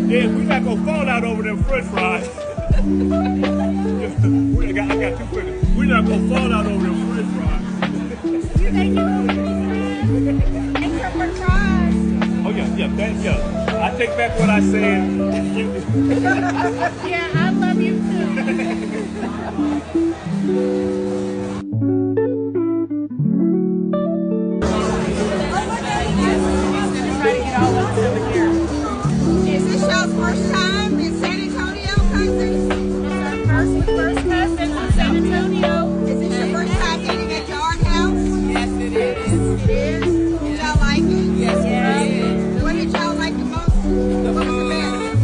Yeah, we're not gonna fall out over them French fries. I got two fingers. We're not gonna fall out over them French fries. You think you and your French fries? Oh yeah. I take back what I said. Yeah, I love you Is this y'all's first time in San Antonio, cousins? It's our first cousins in San Antonio. Is this your first time getting at Yard House? Yes, it is. It is? Did y'all like it? Yes, it is. What did y'all like the most? The food,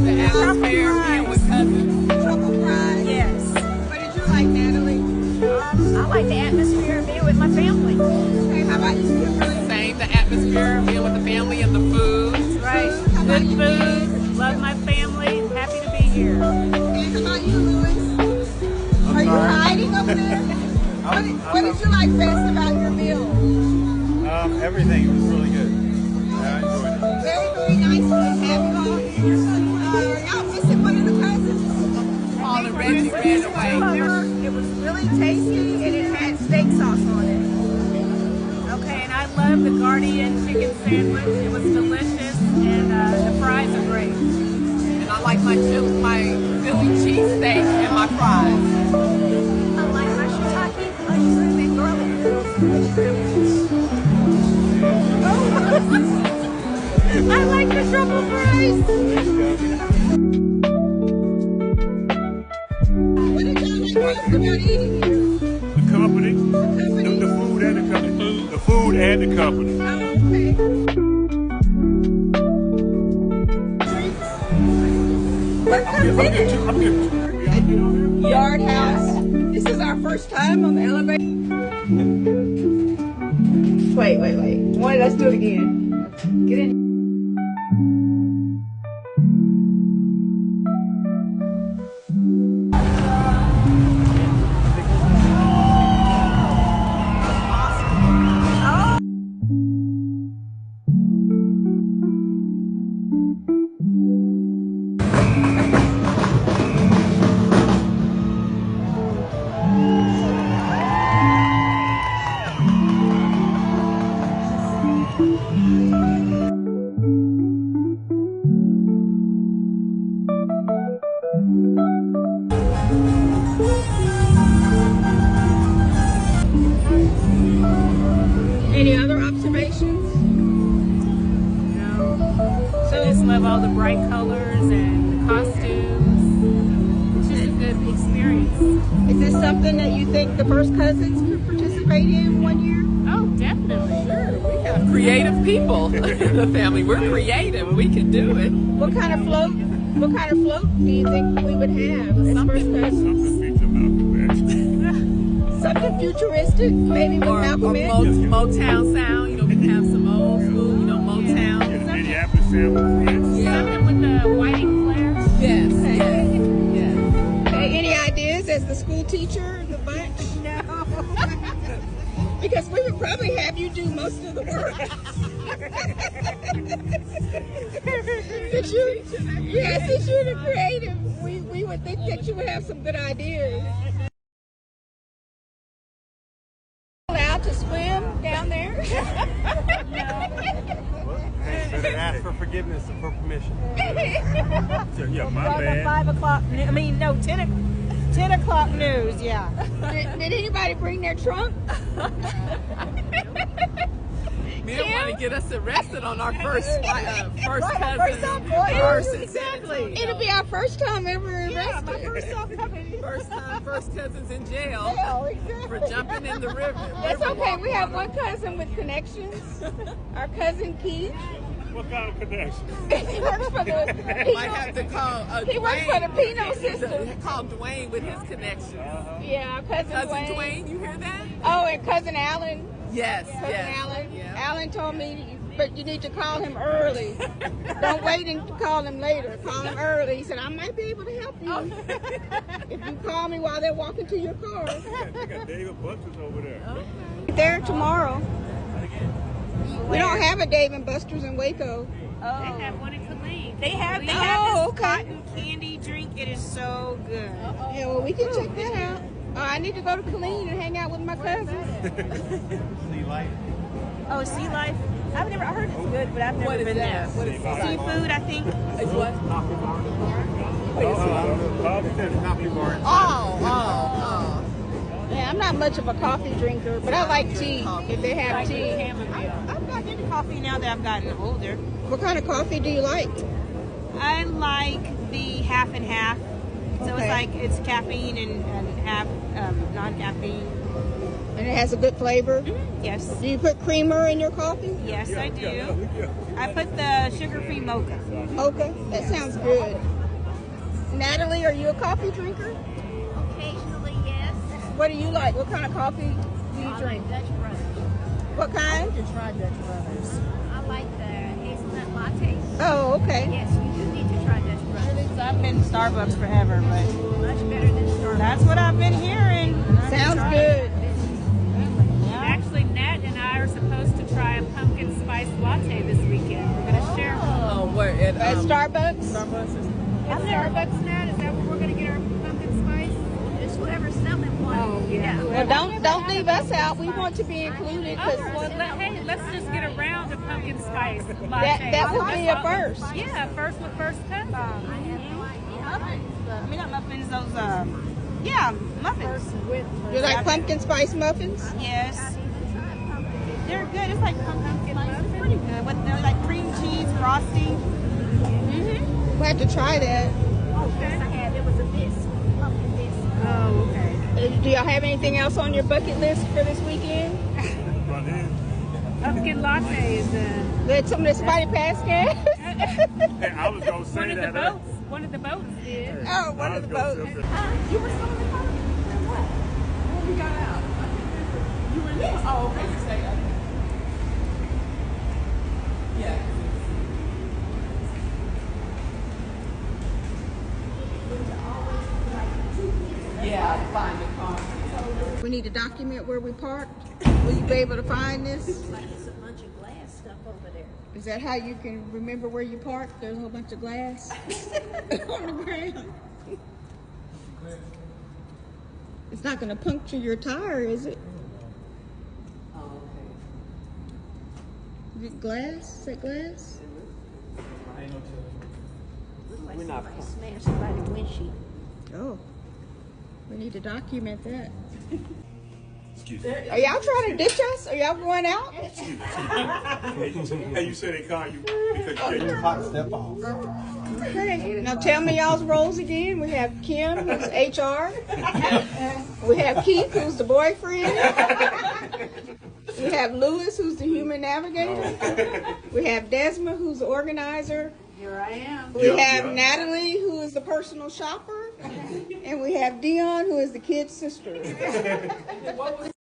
the atmosphere, being with cousins. Truffle fries? Yes. What did you like, Natalie? I like the atmosphere of being with my family. Okay, how about you, Kimberly? Same, the atmosphere, being with the family and the food. Right. How about Good you, food. Love my family. Happy to be here. And how about you, Louis? Are you hiding over there? What did you like best about your meal? Everything was really good. Yeah, I enjoyed it. Very, very nice to have you all here. Y'all missing one of the cousins? Paul and Reggie ran away. It was really tasty and it had steak sauce on it. Okay, and I love the Guardian chicken sandwich. It was delicious and the fries are great. And I like my Philly cheesesteak and my fries. I like my shiitake, mushroom, and garlic noodles. I like the truffle fries. What did y'all like most about eating here? The company, the food and the company. The food and the company. Oh, okay. What kind of Yard House. This is our first time on the elevator. Wait. Let's do it again. Get in. Any other observations? No. I just love all the bright colors and the costumes. It's just a good experience. Is this something that you think the first cousins could participate in one year? Oh, definitely. Sure, we have creative people in the family. We're creative. We can do it. What kind of float do you think we would have as first cousins? Something futuristic, maybe with Malcolm X? Motown sound. You know, we can have some old school, Motown. Minneapolis sound friends. Something with the whiting flares. Yes. Hey, any ideas as the school teacher of the bunch? No. Because we would probably have you do most of the work. Since you're the creative, we would think that you would have some good ideas. Allowed to swim down there? Better ask for forgiveness and for permission. Yeah, my bad. 5 o'clock, 10 o'clock news, yeah. Did anybody bring their trunk? We don't want to get us arrested on our first cousin. Exactly. It'll be our first time ever arrested. Yeah, my First cousins in jail Exactly. for jumping in the river. That's okay. We have one cousin with connections. Our cousin Keith. What kind of connection? He works for the. Might have to call He works for the Pino sisters. Call Dwayne with his connection. Yeah, cousin Dwayne, you hear that? Oh, and cousin Alan. Yes, Cousin yes. Alan. Yeah. Alan told me, but you need to call him early. Don't wait and call him later. Call him early. He said, I might be able to help you if you call me while they're walking to your car. They got David Buster's over there. There tomorrow. We don't have a Dave and Buster's in Waco. They have one in Killeen. They have this okay. cotton candy drink. It is so good. Yeah, well, we can check that out. I need to go to Killeen and hang out with my cousins. Sea life. Oh, Sea Life. I've never. I heard it's good, but I've never What is been there. that? What is that? Seafood, I think. It's what? Coffee bar. Coffee. It says coffee bar. Oh. Yeah, I'm not much of a coffee drinker, but I like tea if they have tea. I've gotten into coffee now that I've gotten older. What kind of coffee do you like? I like the half and half. So Okay. it's like it's caffeine and half non-caffeine. And it has a good flavor? Yes. Do you put creamer in your coffee? Yes, I do. I put the sugar-free mocha. Okay, that sounds good. Natalie, are you a coffee drinker? Occasionally, yes. What do you like? What kind of coffee do you I drink? like Dutch Brothers. What kind? To try Dutch Brothers. I like the hazelnut lattes. Oh, okay. Yes, you do need to try Dutch Brothers. I've been Starbucks forever, but Much better than Starbucks. that's what I've been hearing. Sounds good. Actually, Nat and I are supposed to try a pumpkin spice latte this weekend. We're going to share one. Oh, where at At Starbucks? At Starbucks, Nat, is that where we're going to get our pumpkin spice? Just whoever's selling one. Oh, yeah. Well, don't leave us out. We want to be included Oh, because well, hey, let's just get a round of pumpkin spice latte. that will be a first. Yeah, first with first cousin. I mean, not muffins, those, muffins. You like pumpkin spice muffins? Yes. They're good. It's like pumpkin muffins. Pretty good. They're like cream cheese, frosting. We'll have to try that. Oh, yes, I had. It was a bisque. Pumpkin bisque. Oh, okay. Do y'all have anything else on your bucket list for this weekend? Run in. Pumpkin latte is Did somebody pass gas? Hey, I was gonna say one of the that. boats. One of the boats did. Oh, one of the boats. You were selling the car? What? When we got out. You were in there? Oh, okay. You say that. Yeah. Yeah, find the car. We need to document where we parked. Will you be able to find this? Like it's a bunch of glass stuff over there. Is that how you can remember where you parked? There's a whole bunch of glass on the ground. It's not going to puncture your tire, is it? Oh, okay. Is it glass? Is that glass? Looked like somebody smashed somebody's windshield. Oh, we need to document that. Excuse me. Are y'all trying to ditch us? Are y'all going out? Hey, you said they call you because you Hot step off. Okay. Now tell me y'all's roles again. We have Kim, who's HR. We have Keith, who's the boyfriend. We have Lewis, who's the human navigator. We have Desmond, who's the organizer. Here I am. We have Natalie, who is the personal shopper. And we have Dion, who is the kid's sister.